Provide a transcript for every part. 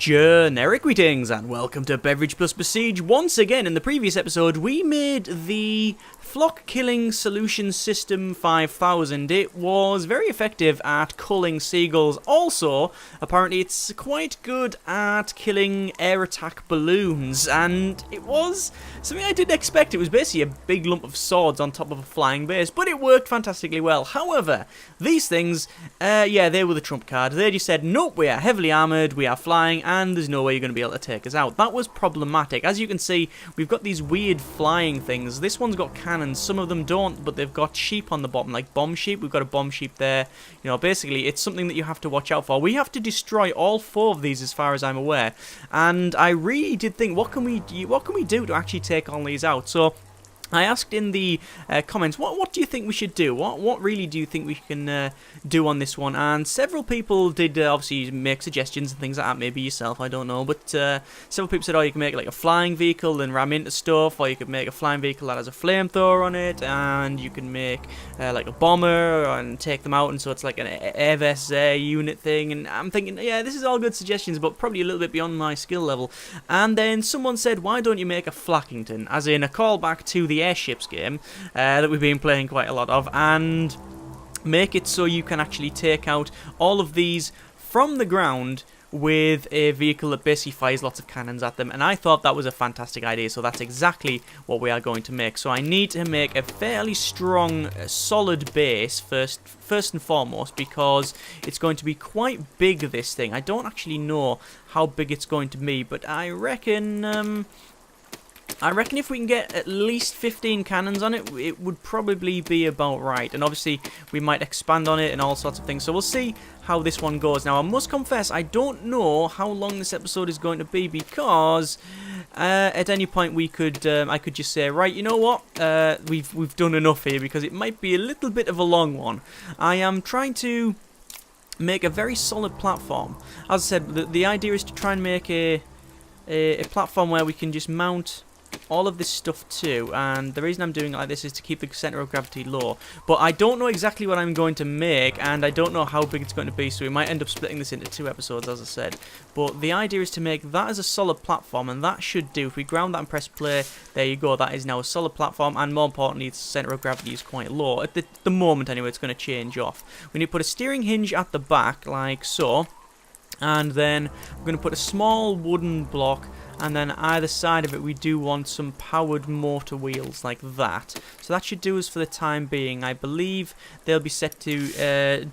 Generic greetings and welcome to Beverage plus Besiege. Once again, in the previous episode, we made the flock killing solution system 5000. It was very effective at culling seagulls. Also, apparently it's quite good at killing air attack balloons, and it was something I didn't expect. It was basically a big lump of swords on top of a flying base, but it worked fantastically well. However, these things, they were the trump card. They just said, nope, we are heavily armoured, we are flying, and there's no way you're going to be able to take us out. That was problematic. As you can see, we've got these weird flying things. This one's got cannons, some of them don't, but they've got sheep on the bottom, like bomb sheep. We've got a bomb sheep there. You know, basically, it's something that you have to watch out for. We have to destroy all 4 of these as far as I'm aware, and I really did think, what can we do to actually take all these out? So I asked in the comments, what do you think we should do? What really do you think we can do on this one? And several people did obviously make suggestions and things like that. Maybe yourself, I don't know. But several people said, oh, you can make like a flying vehicle and ram into stuff, or you could make a flying vehicle that has a flamethrower on it, and you can make like a bomber and take them out, and so it's like an air vest unit thing. And I'm thinking, yeah, this is all good suggestions, but probably a little bit beyond my skill level. And then someone said, why don't you make a Flackington, as in a callback to the airships game that we've been playing quite a lot of, and make it so you can actually take out all of these from the ground with a vehicle that basically fires lots of cannons at them. And I thought that was a fantastic idea, so that's exactly what we are going to make. So I need to make a fairly strong, solid base first and foremost, because it's going to be quite big, this thing. I don't actually know how big it's going to be, but I reckon if we can get at least 15 cannons on it, it would probably be about right. And obviously, we might expand on it and all sorts of things. So we'll see how this one goes. Now, I must confess, I don't know how long this episode is going to be, because at any point I could just say, right, you know what, we've done enough here, because it might be a little bit of a long one. I am trying to make a very solid platform. As I said, the idea is to try and make a platform where we can just mount all of this stuff too, and the reason I'm doing it like this is to keep the center of gravity low. But I don't know exactly what I'm going to make, and I don't know how big it's going to be, so we might end up splitting this into 2 episodes, as I said. But the idea is to make that as a solid platform, and that should do. If we ground that and press play, there you go, that is now a solid platform, and more importantly, its center of gravity is quite low. At the moment anyway, it's going to change off. We need to put a steering hinge at the back, like so, and then we're going to put a small wooden block, and then either side of it we do want some powered motor wheels like that. So that should do us for the time being. I believe they'll be set to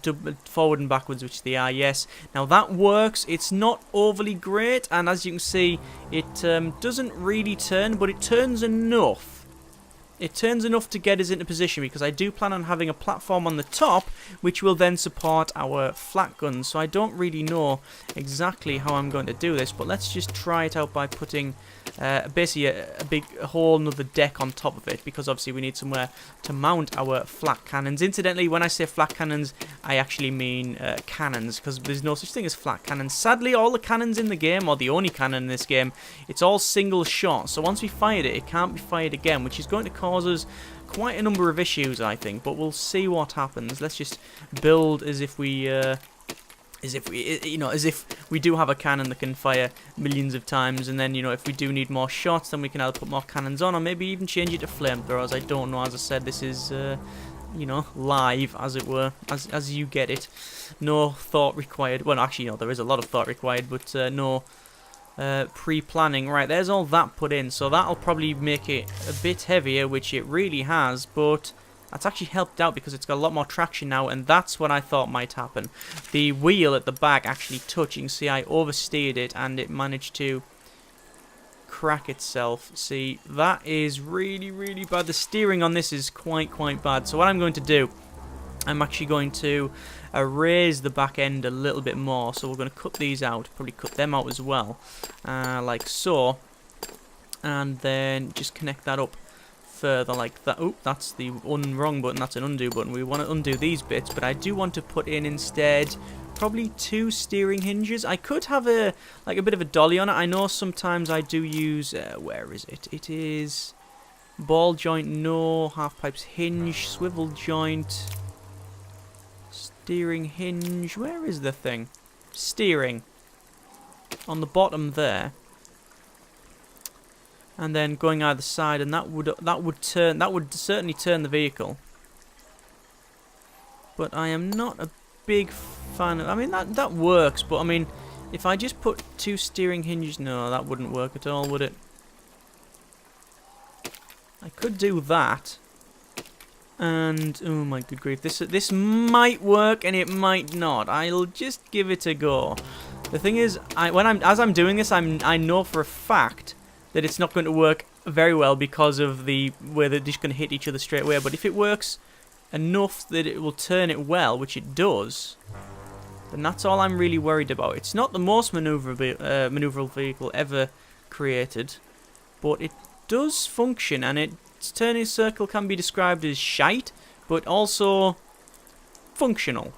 forward and backwards, which they are, yes. Now that works. It's not overly great, and as you can see, it doesn't really turn, but it turns enough. It turns enough to get us into position, because I do plan on having a platform on the top which will then support our flak guns. So I don't really know exactly how I'm going to do this, but let's just try it out by putting basically a whole another deck on top of it, because obviously we need somewhere to mount our flak cannons. Incidentally, when I say flak cannons, I actually mean cannons, because there's no such thing as flak cannons. Sadly, all the cannons in the game, or the only cannon in this game, it's all single shot. So once we fired it, it can't be fired again, which is going to cause us quite a number of issues, I think. But we'll see what happens. Let's just build as if we do have a cannon that can fire millions of times, and then, you know, if we do need more shots, then we can either put more cannons on, or maybe even change it to flamethrowers. I don't know. As I said, this is you know, live, as it were, as you get it. No thought required. Well, actually, no, there is a lot of thought required, but no pre-planning. Right, there's all that put in, so that'll probably make it a bit heavier, which it really has, but that's actually helped out because it's got a lot more traction now, and that's what I thought might happen. The wheel at the back actually touched. You can see I oversteered it, and it managed to crack itself. See, that is really, really bad. The steering on this is quite bad. So what I'm going to do, I'm actually going to raise the back end a little bit more. So we're going to cut these out, probably cut them out as well, like so, and then just connect that up further like that. Oh, that's the wrong button. That's an undo button. We want to undo these bits, but I do want to put in instead probably 2 steering hinges. I could have a bit of a dolly on it. I know sometimes I do use where is it? It is ball joint, no, half pipes hinge, swivel joint, steering hinge. Where is the thing? Steering. on the bottom there, and then going either side, and that would certainly turn the vehicle. But I am not a big fan of. I mean that works, but I mean, if I just put 2 steering hinges, no, that wouldn't work at all, would it? I could do that. And oh my good grief, this might work and it might not. I'll just give it a go. The thing is, as I'm doing this, I know for a fact that it's not going to work very well because of where they're just going to hit each other straight away. But if it works enough that it will turn it well, which it does, then that's all I'm really worried about. It's not the most maneuverable vehicle ever created, but it does function, and its turning circle can be described as shite, but also functional.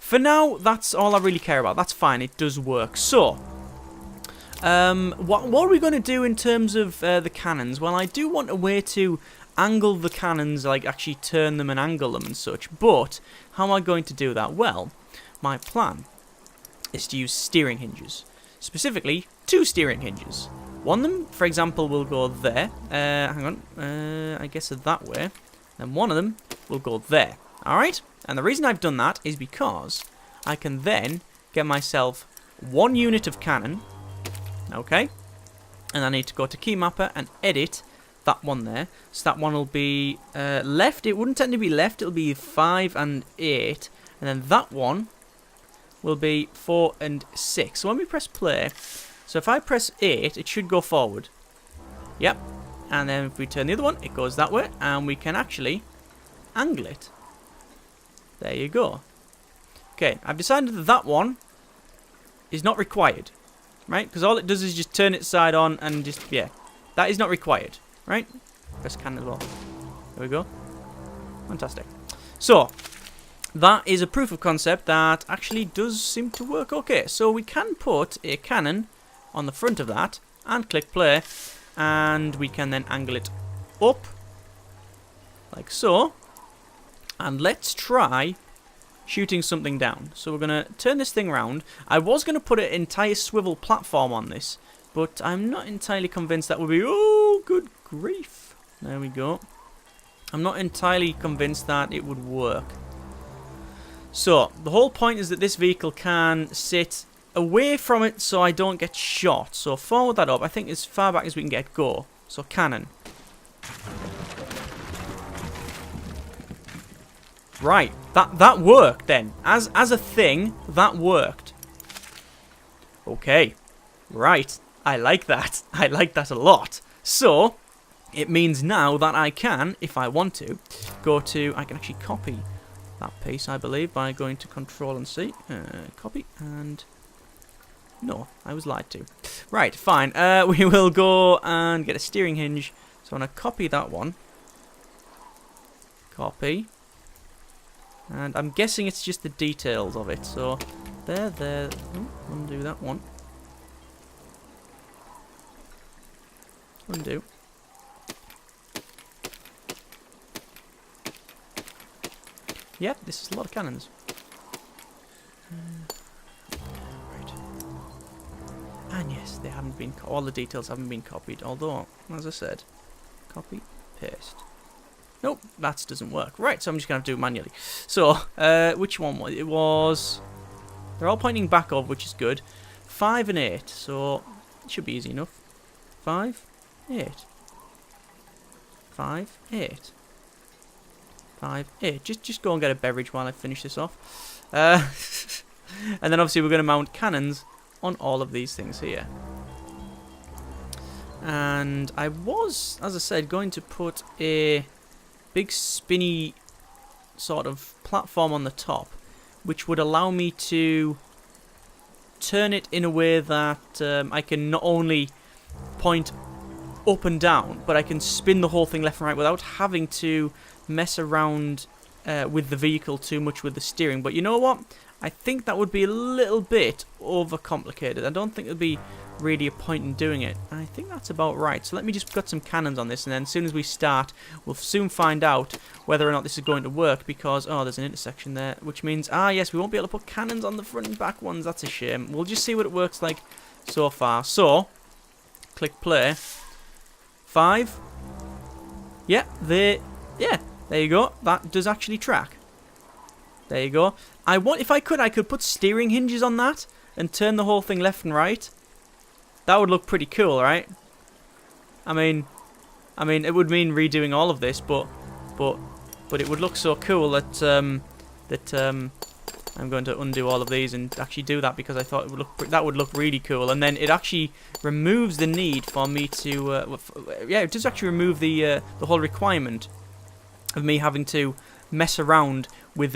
For now, that's all I really care about. That's fine, it does work. So, what are we going to do in terms of the cannons? Well, I do want a way to angle the cannons, like actually turn them and angle them and such, but how am I going to do that? Well, my plan is to use steering hinges. Specifically, 2 steering hinges. One of them, for example, will go there. Hang on. I guess that way. And one of them will go there. Alright? And the reason I've done that is because I can then get myself 1 unit of cannon. Okay? And I need to go to Keymapper and edit that one there. So that one will be left. It wouldn't technically be left. It'll be 5 and 8. And then that one will be 4 and 6. So when we press play... So if I press 8, it should go forward. Yep. And then if we turn the other one, it goes that way. And we can actually angle it. There you go. Okay, I've decided that that one is not required. Right? Because all it does is just turn its side on and just, yeah. That is not required. Right? Press can as well. There we go. Fantastic. So, that is a proof of concept that actually does seem to work okay. So we can put a cannon on the front of that and click play, and we can then angle it up like so, and let's try shooting something down. So we're going to turn this thing around. I was going to put an entire swivel platform on this, but I'm not entirely convinced that would be... Oh, good grief. There we go. I'm not entirely convinced that it would work. So, the whole point is that this vehicle can sit away from it so I don't get shot. So, forward that up. I think as far back as we can get. Go. So, cannon. Right. That worked then. As a thing, that worked. Okay. Right. I like that. I like that a lot. So, it means now that I can, if I want to, go to... I can actually copy that piece, I believe, by going to Control and C. Copy, and... No, I was lied to. Right, fine. We will go and get a steering hinge. So I'm going to copy that one. Copy. And I'm guessing it's just the details of it. So, there. Oh, undo that one. Undo. Yep, this is a lot of cannons. Right. And yes, they haven't been... all the details haven't been copied. Although, as I said, copy, paste. Nope, that doesn't work. Right, so I'm just going to do it manually. So, which one was it? It was... They're all pointing back up, which is good. 5 and 8, so it should be easy enough. 5, 8. 5, 8. 5, 8. Just go and get a beverage while I finish this off. And then obviously we're going to mount cannons on all of these things here. And I was, as I said, going to put a big spinny sort of platform on the top, which would allow me to turn it in a way that I can not only point up and down, but I can spin the whole thing left and right without having to mess around with the vehicle too much with the steering. But you know what? I think that would be a little bit overcomplicated. I don't think there'll be really a point in doing it. I think that's about right. So let me just put some cannons on this, and then as soon as we start, we'll soon find out whether or not this is going to work, because, oh, there's an intersection there, which means, yes, we won't be able to put cannons on the front and back ones. That's a shame. We'll just see what it works like so far. So, click play. 5. Yeah, there you go. That does actually track. There you go. If I could put steering hinges on that and turn the whole thing left and right. That would look pretty cool, right? I mean, it would mean redoing all of this, but it would look so cool that I'm going to undo all of these and actually do that, because I thought that would look really cool. And then it actually removes the need for me to, it does actually remove the whole requirement of me having to mess around with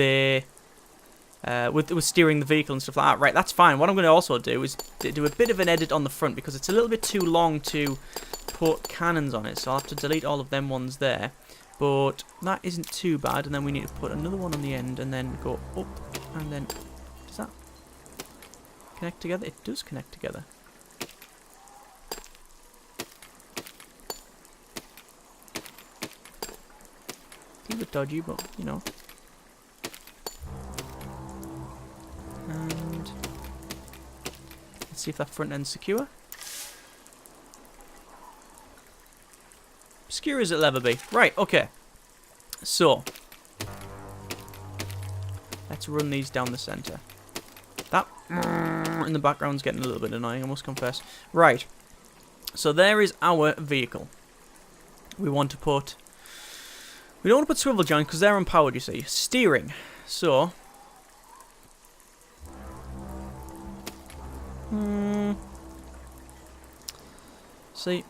with steering the vehicle and stuff like that. Right, that's fine. What I'm going to also do is do a bit of an edit on the front, because it's a little bit too long to put cannons on it, so I'll have to delete all of them ones there. But that isn't too bad, and then we need to put another one on the end and then go up, and then does that connect together? It does connect together. It's a bit dodgy, but you know. And let's see if that front end's secure. Secure as it'll ever be. Right, okay. So, let's run these down the centre. That in the background's getting a little bit annoying, I must confess. Right, so there is our vehicle. We want to put... We don't want to put swivel joints because they're unpowered, you see. Steering. So... See...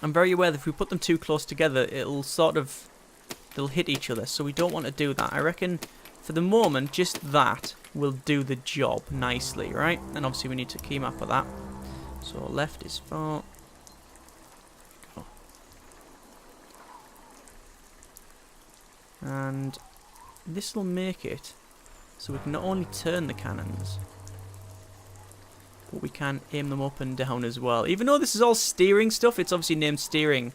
I'm very aware that if we put them too close together, they'll hit each other, so we don't want to do that. I reckon, for the moment, just that will do the job nicely, right? And obviously we need to key map for that. So left is 4. Go. And this will make it so we can not only turn the cannons, but we can aim them up and down as well. Even though this is all steering stuff, it's obviously named steering,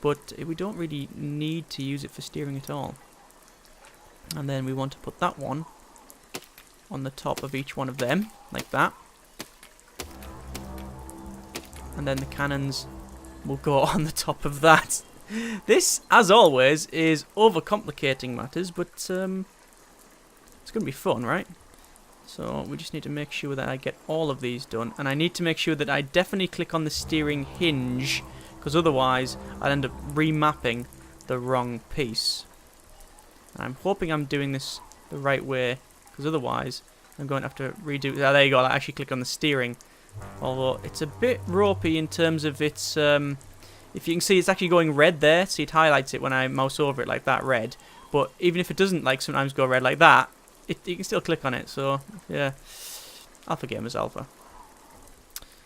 but we don't really need to use it for steering at all. And then we want to put that one on the top of each one of them, like that. And then the cannons will go on the top of that. This, as always, is overcomplicating matters, but it's going to be fun, right? So we just need to make sure that I get all of these done. And I need to make sure that I definitely click on the steering hinge, because otherwise I'll end up remapping the wrong piece. And I'm hoping I'm doing this the right way, because otherwise I'm going to have to redo... Oh, there you go, I actually click on the steering. Although it's a bit ropey in terms of its... if you can see, it's actually going red there. See, it highlights it when I mouse over it like that, red. But even if it doesn't like sometimes go red like that, you can still click on it, so yeah. Alpha Gamers Alpha.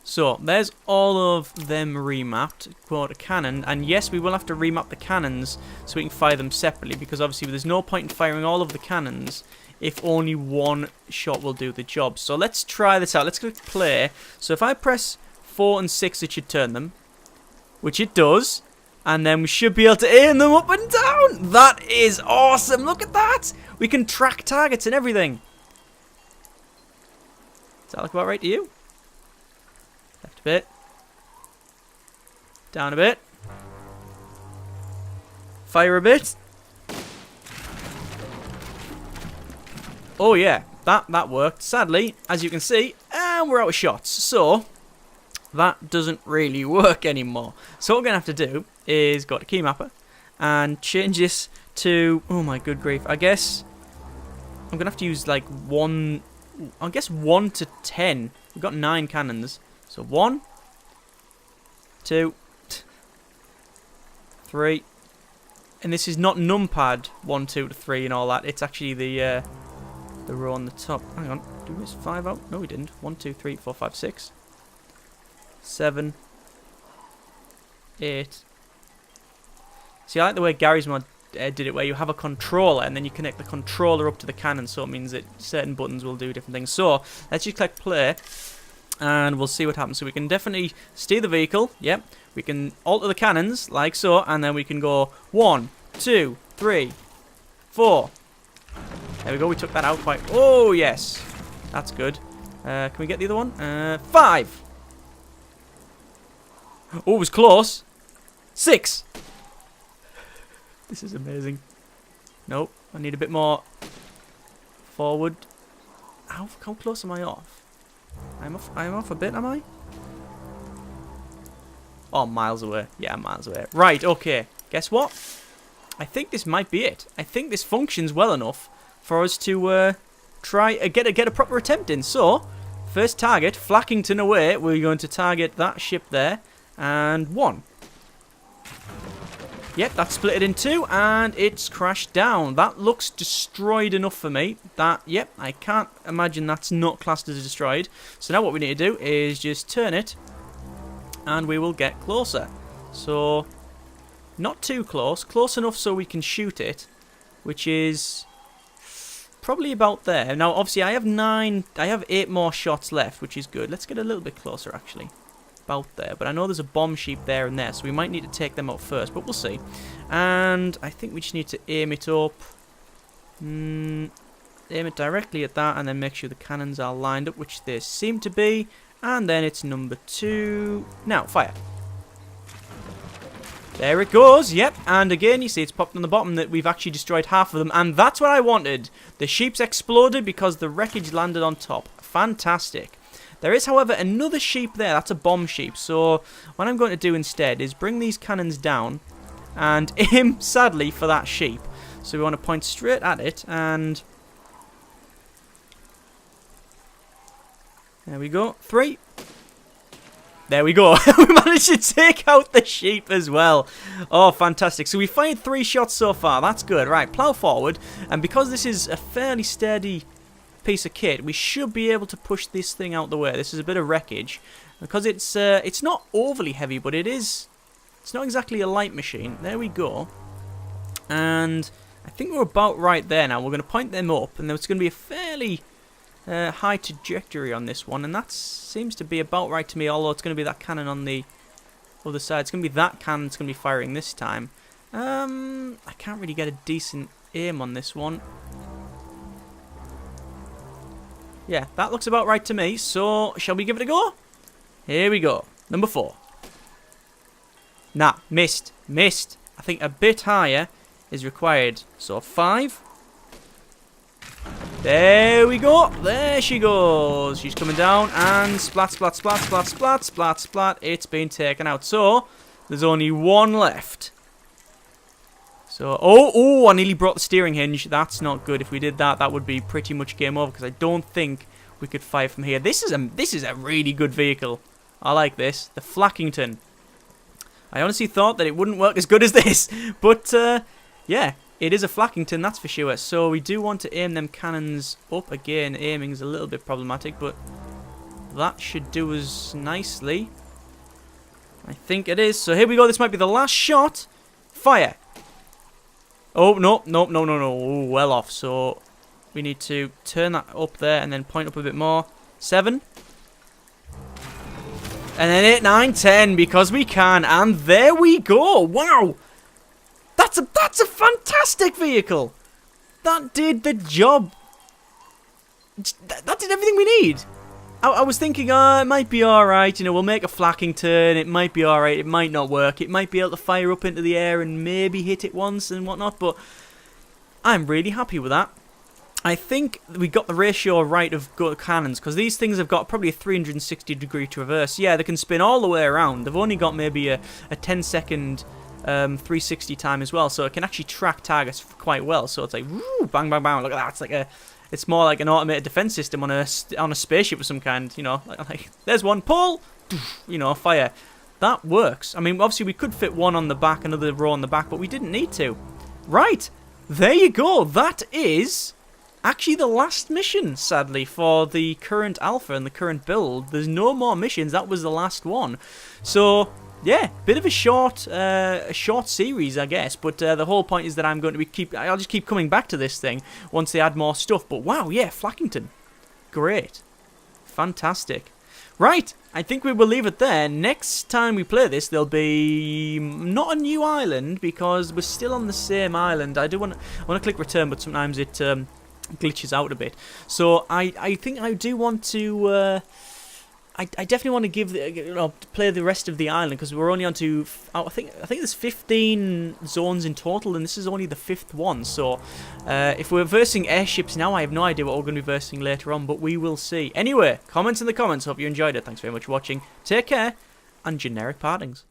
So, there's all of them remapped. Quote a cannon, and yes, we will have to remap the cannons so we can fire them separately, because obviously there's no point in firing all of the cannons if only one shot will do the job. So let's try this out. Let's click play. So if I press 4 and 6, it should turn them, which it does. And then we should be able to aim them up and down. That is awesome. Look at that. We can track targets and everything. Does that look about right to you? Left a bit. Down a bit. Fire a bit. Oh yeah, that worked. Sadly, as you can see, and we're out of shots. So that doesn't really work anymore. So what we're going to have to do is go to key mapper and change this to, oh my good grief, I guess I'm going to have to use like 1 to 10. We've got 9 cannons. So 1, 2, 3. And this is not numpad 1, 2 to 3 and all that. It's actually the row on the top. Hang on, did we miss 5 out? No, we didn't. 1, 2, 3, 4, 5, 6. 7, 8. See, I like the way Gary's mod did it where you have a controller and then you connect the controller up to the cannon, so it means that certain buttons will do different things. So let's just click play and we'll see what happens. So we can definitely steer the vehicle. Yep. We can alter the cannons like so, and then we can go 1, 2, 3, 4. There we go. We took that out quite. Oh yes, that's good. Can we get the other one? 5. Oh, it was close. 6. This is amazing. Nope, I need a bit more forward. How close am I off? I'm off a bit, am I? Oh, miles away. Yeah, miles away. Right, okay. Guess what? I think this might be it. I think this functions well enough for us to try get a proper attempt in. So, first target, Flackington away. We're going to target that ship there. And 1. Yep, that split it in 2, and it's crashed down. That looks destroyed enough for me. Yep, I can't imagine that's not classed as destroyed. So now what we need to do is just turn it, and we will get closer. So, not too close. Close enough so we can shoot it, which is probably about there. Now, obviously, I have 8 more shots left, which is good. Let's get a little bit closer, actually. About there, but I know there's a bomb sheep there and there, so we might need to take them out first, but we'll see. And I think we just need to aim it up, aim it directly at that, and then make sure the cannons are lined up, which they seem to be. And then it's number 2. Now fire. There it goes. Yep, and again you see it's popped on the bottom that we've actually destroyed half of them, and that's what I wanted. The sheep's exploded because the wreckage landed on top. Fantastic. There is, however, another sheep there. That's a bomb sheep. So what I'm going to do instead is bring these cannons down and aim, sadly, for that sheep. So we want to point straight at it, and there we go. 3. There we go. We managed to take out the sheep as well. Oh, fantastic. So we fired 3 shots so far. That's good. Right, plow forward. And because this is a fairly steady piece of kit, we should be able to push this thing out the way. This is a bit of wreckage because it's not overly heavy, but it's not exactly a light machine. There we go. And I think we're about right there now. We're going to point them up, and there's going to be a fairly high trajectory on this one, and that seems to be about right to me, although it's going to be that cannon on the other side. It's going to be that cannon that's going to be firing this time. I can't really get a decent aim on this one. Yeah, that looks about right to me, so shall we give it a go? Here we go. Number 4. Nah, missed. Missed. I think a bit higher is required. So 5. There we go. There she goes. She's coming down, and splat, splat, splat, splat, splat, splat, splat. It's been taken out. So there's only 1 left. So, oh, I nearly brought the steering hinge. That's not good. If we did that, that would be pretty much game over, because I don't think we could fire from here. This is a really good vehicle. I like this. The Flackington. I honestly thought that it wouldn't work as good as this. But, yeah, it is a Flackington, that's for sure. So we do want to aim them cannons up. Again, aiming is a little bit problematic, but that should do us nicely. I think it is. So here we go. This might be the last shot. Fire. Oh, no. Oh, well off. So we need to turn that up there and then point up a bit more. 7. And then 8, 9, 10, because we can. And there we go. Wow. That's a fantastic vehicle. That did the job. That did everything we need. I was thinking, it might be alright, we'll make a Flackington, it might be alright, it might not work, it might be able to fire up into the air and maybe hit it once and whatnot, but I'm really happy with that. I think we got the ratio right of cannons, because these things have got probably a 360-degree traverse. Yeah, they can spin all the way around. They've only got maybe a 10-second 360 time as well, so it can actually track targets quite well. So it's like, woo, bang, bang, bang, look at that, it's like it's more like an automated defense system on a spaceship of some kind, like there's one, pull, fire. That works. I mean, obviously we could fit one on the back, another row on the back, but we didn't need to. Right, there you go. That is actually the last mission, sadly, for the current alpha and the current build. There's no more missions. That was the last one. So yeah, bit of a short series, I guess. But the whole point is that I'm going to I'll just keep coming back to this thing once they add more stuff. But wow, yeah, Flackington, great, fantastic. Right, I think we will leave it there. Next time we play this, there'll be not a new island because we're still on the same island. I want to click return, but sometimes it glitches out a bit. So I think I do want to. I definitely want to play the rest of the island because we're only on to I think there's 15 zones in total and this is only the 5th one. So if we're versing airships now, I have no idea what we're going to be versing later on, but we will see. Anyway, comments in the comments. Hope you enjoyed it. Thanks very much for watching. Take care and generic partings.